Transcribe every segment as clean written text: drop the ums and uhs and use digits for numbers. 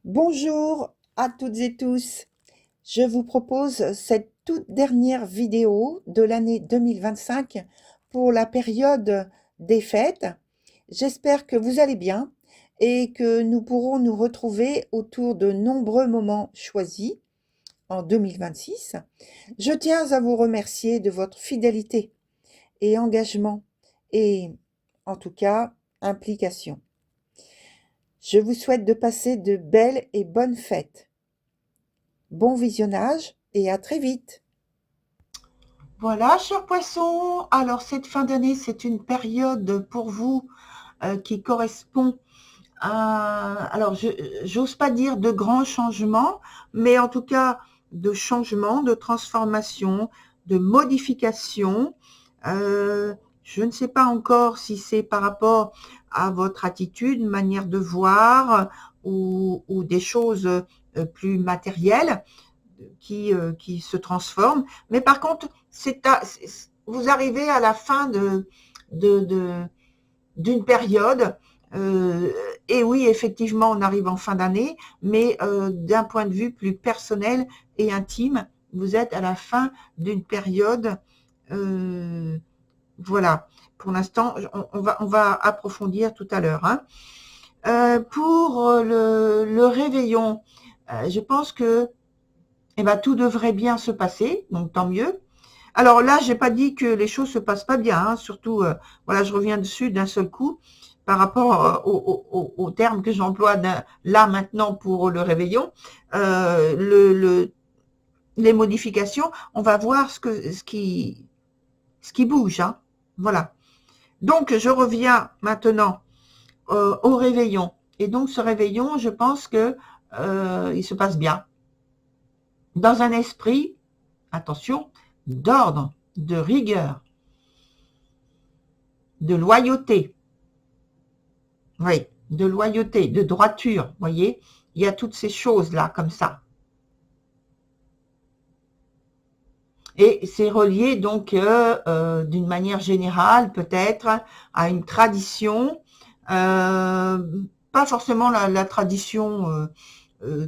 Bonjour à toutes et tous. Je vous propose cette toute dernière vidéo de l'année 2025 pour la période des fêtes. J'espère que vous allez bien et que nous pourrons nous retrouver autour de nombreux moments choisis en 2026. Je tiens à vous remercier de votre fidélité et engagement et, en tout cas, implication. Je vous souhaite de passer de belles et bonnes fêtes. Bon visionnage et à très vite. Voilà, chers poissons. Alors, cette fin d'année, c'est une période pour vous qui correspond alors, j'ose pas dire de grands changements, mais en tout cas de changements, de transformations, de modifications. Je ne sais pas encore si c'est par rapport à votre attitude, manière de voir ou des choses plus matérielles qui se transforment. Mais par contre, vous arrivez à la fin de, de- d'une période. euh, et oui, effectivement, on arrive en fin d'année, mais d'un point de vue plus personnel et intime, vous êtes à la fin d'une période. euh, voilà. Pour l'instant, on va approfondir tout à l'heure, hein. Pour le réveillon, je pense que eh ben, tout devrait bien se passer, donc tant mieux. Alors là, j'ai pas dit que les choses se passent pas bien, hein, surtout, voilà, je reviens dessus d'un seul coup par rapport au terme que j'emploie là maintenant pour le réveillon. Les modifications, on va voir ce qui bouge, hein. Voilà. Donc, je reviens maintenant au réveillon. Et donc, ce réveillon, je pense que il se passe bien. Dans un esprit, attention, d'ordre, de rigueur, de loyauté. Oui, de loyauté, de droiture, voyez. Il y a toutes ces choses-là, comme ça. Et c'est relié donc d'une manière générale peut-être à une tradition, euh, pas forcément la tradition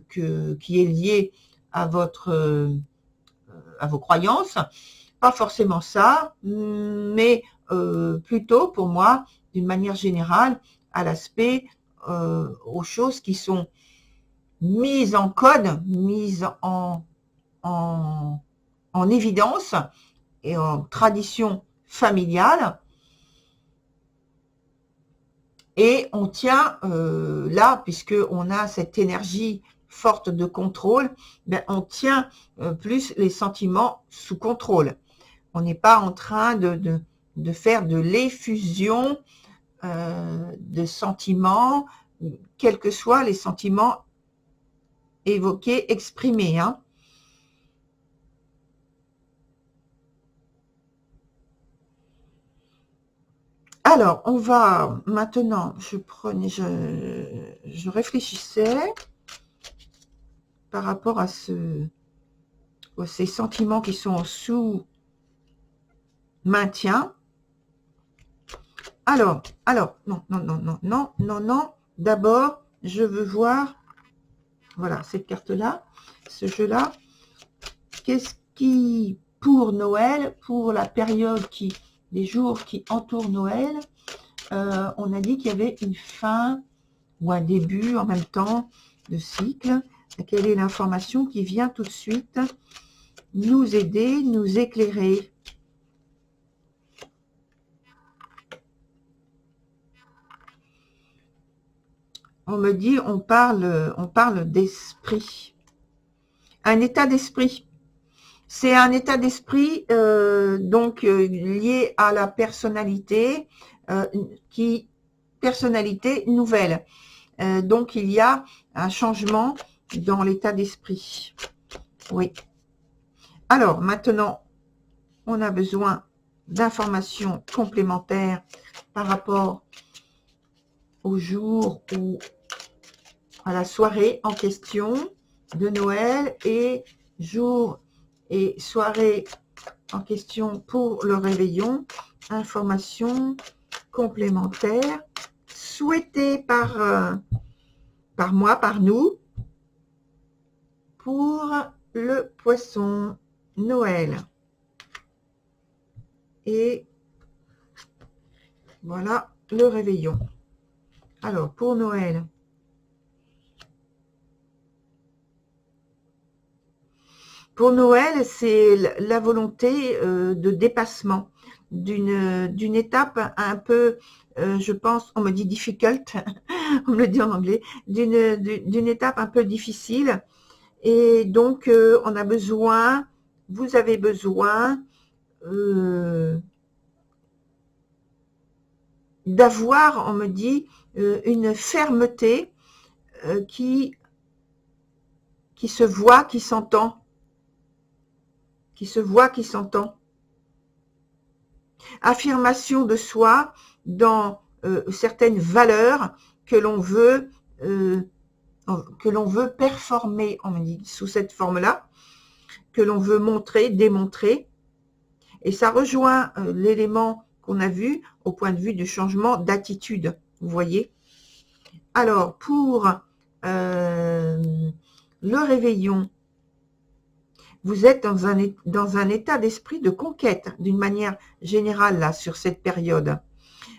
qui est liée à à vos croyances, pas forcément ça, mais plutôt pour moi, d'une manière générale, à l'aspect, aux choses qui sont mises en code, mises en, en évidence et en tradition familiale. Et on tient là, puisqu'on a cette énergie forte de contrôle, ben, on tient plus les sentiments sous contrôle. On n'est pas en train de faire de l'effusion de sentiments, quels que soient les sentiments évoqués, exprimés, hein. Alors, on va maintenant, je réfléchissais par rapport à ces sentiments qui sont sous maintien. Alors, non, non, non, non, non, non, non. D'abord, je veux voir, voilà, cette carte-là, ce jeu-là. Qu'est-ce qui, pour Noël, pour la période des jours qui entourent Noël, on a dit qu'il y avait une fin ou un début en même temps de cycle. Quelle est l'information qui vient tout de suite nous aider, nous éclairer? On me dit, on parle d'esprit. Un état d'esprit. C'est un état d'esprit donc lié à la personnalité, euh, personnalité nouvelle. Donc il y a un changement dans l'état d'esprit. Oui. Alors maintenant, on a besoin d'informations complémentaires par rapport au jour ou à la soirée en question de Noël et jour et soirée en question pour le réveillon. Informations complémentaires souhaitées par moi, par nous. pour le poisson, Noël. Et voilà le réveillon. Alors, pour Noël. Pour Noël, c'est la volonté de dépassement d'une étape un peu, je pense, on me dit difficult, on me le dit en anglais, d'une étape un peu difficile. Et donc, on a besoin, vous avez besoin d'avoir, on me dit, une fermeté qui se voit, qui s'entend. Qui se voit, qui s'entend. Affirmation de soi dans certaines valeurs que l'on veut performer, on me dit, sous cette forme-là, que l'on veut montrer, démontrer. Et ça rejoint l'élément qu'on a vu au point de vue du changement d'attitude, vous voyez. Alors, pour le réveillon, vous êtes dans un état d'esprit de conquête, d'une manière générale, là, sur cette période.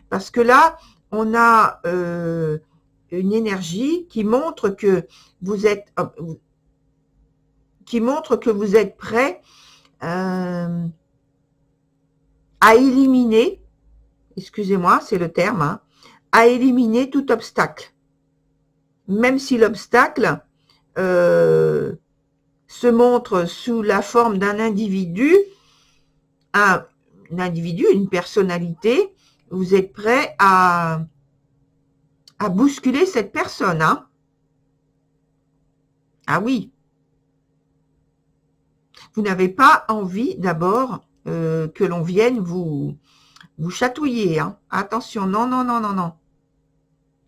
Parce que là, on a une énergie qui montre que vous êtes prêt à éliminer, excusez-moi, c'est le terme, hein, à éliminer tout obstacle. Même si l'obstacle se montre sous la forme d'un individu, une personnalité, vous êtes prêt à bousculer cette personne. Hein. Ah oui. Vous n'avez pas envie d'abord que l'on vienne vous chatouiller. Hein. Attention, non, non, non, non, non.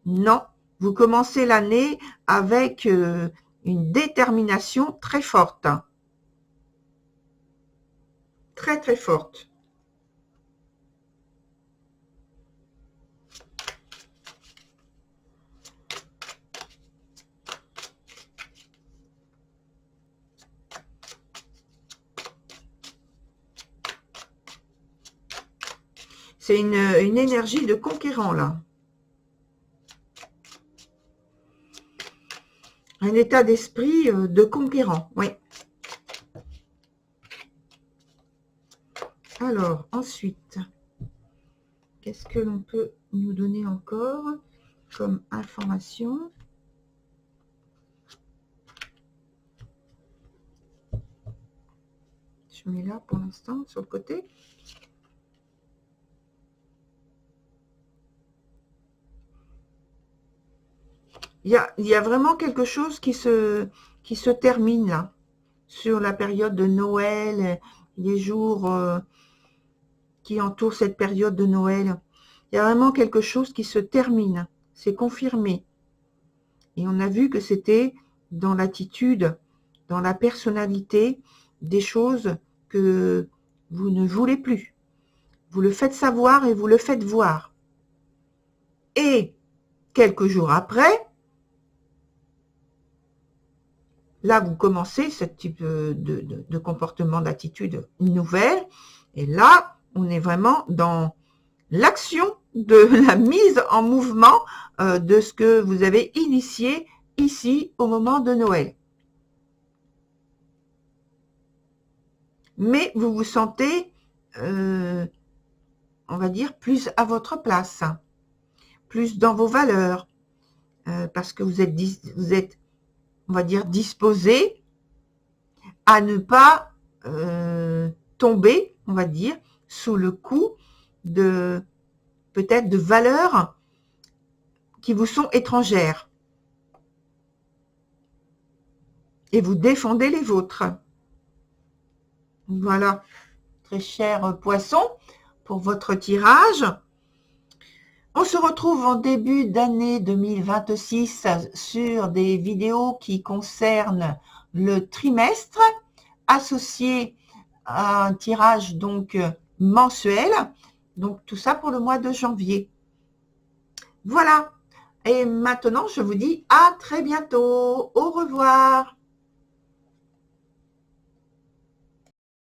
Non, vous commencez l'année avec une détermination très forte. Très, très forte. C'est une énergie de conquérant, là. Un état d'esprit de conquérant, oui. Alors, ensuite, qu'est-ce que l'on peut nous donner encore comme information? Je mets là pour l'instant, sur le côté. Il y a vraiment quelque chose qui se termine là, sur la période de Noël, les jours qui entourent cette période de Noël. Il y a vraiment quelque chose qui se termine, c'est confirmé. Et on a vu que c'était dans l'attitude, dans la personnalité, des choses que vous ne voulez plus. Vous le faites savoir et vous le faites voir. Et quelques jours après, là, vous commencez ce type de comportement, d'attitude nouvelle. Et là, on est vraiment dans l'action de la mise en mouvement de ce que vous avez initié ici au moment de Noël. Mais vous vous sentez, on va dire, plus à votre place, plus dans vos valeurs, parce que vous êtes, on va dire, disposé à ne pas tomber, on va dire, sous le coup de peut-être de valeurs qui vous sont étrangères. Et vous défendez les vôtres. Voilà, très cher poisson, pour votre tirage. On se retrouve en début d'année 2026 sur des vidéos qui concernent le trimestre, associé à un tirage donc mensuel. Donc tout ça pour le mois de janvier. Voilà. Et maintenant, je vous dis à très bientôt. Au revoir.